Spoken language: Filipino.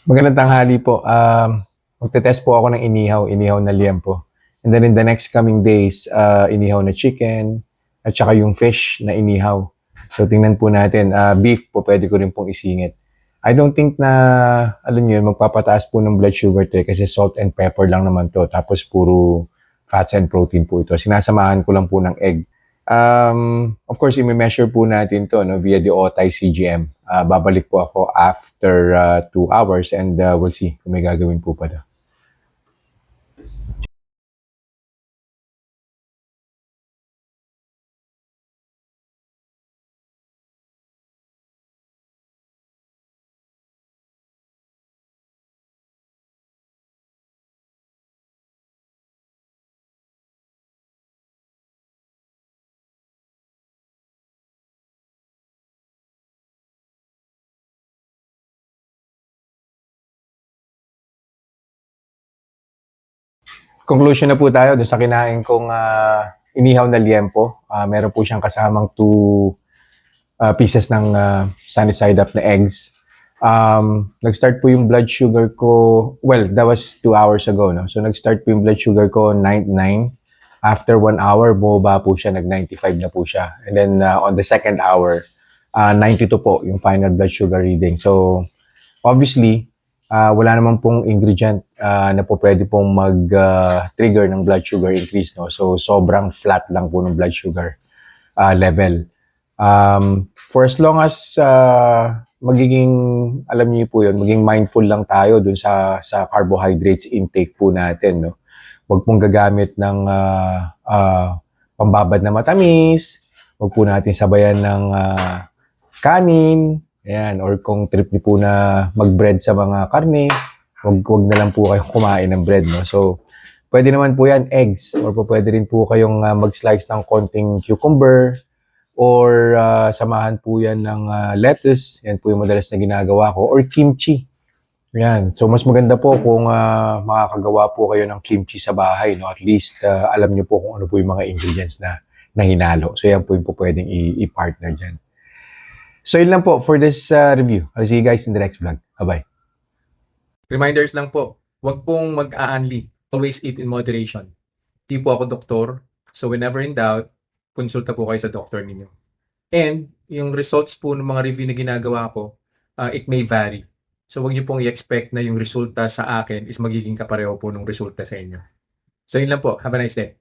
Magandang tanghali po. Magte-test po ako ng inihaw na liempo. And then in the next coming days, inihaw na chicken, at saka yung fish na inihaw. So tingnan po natin, beef po pwede ko rin pong isingit. I don't think na, alam nyo yun, magpapataas po ng blood sugar to kasi salt and pepper lang naman to. Tapos puro fats and protein po ito. Sinasamahan ko lang po ng egg. Of course, i-measure po natin to no, via the OTI CGM. Babalik po ako after 2 hours and we'll see kung may gagawin po pa daw. Conclusion na po tayo dun sa kinain kong inihaw na liempo. Meron po siyang kasamang 2 pieces ng sunny side up na eggs. Nag-start po yung blood sugar ko, well, that was 2 hours ago, no? So, nag-start po yung blood sugar ko 99. After 1 hour, bumaba po siya, nag-95 na po siya. And then, on the second hour, 92 po yung final blood sugar reading. So, obviously, wala naman pong ingredient na po pwede pong mag-trigger ng blood sugar increase. No? So, sobrang flat lang po ng blood sugar level. For as long as magiging, alam niyo po yun, maging mindful lang tayo dun sa carbohydrates intake po natin. No? Huwag pong gagamit ng pambabad na matamis. Huwag po natin sabayan ng kanin. Ayan, or kung trip niyo po na mag-bread sa mga karne, wag na lang po kayong kumain ng bread, no? So, pwede naman po yan, eggs, or po pwede rin po kayong mag-slice ng konting cucumber, or samahan po yan ng lettuce, yan po yung madalas na ginagawa ko, or kimchi. Yan. So, mas maganda po kung makakagawa po kayo ng kimchi sa bahay, no? At least, alam niyo po kung ano po yung mga ingredients na hinalo. So, yan po yung po pwedeng i-partner dyan. So yun lang po for this review. I'll see you guys in the next vlog. Bye-bye. Reminders lang po, huwag pong mag-aanli. Always eat in moderation. Di po ako doktor, so whenever in doubt, konsulta po kayo sa doktor ninyo. And yung results po ng mga review na ginagawa ko, it may vary. So huwag niyo pong i-expect na yung resulta sa akin is magiging kapareho po ng resulta sa inyo. So yun lang po. Have a nice day.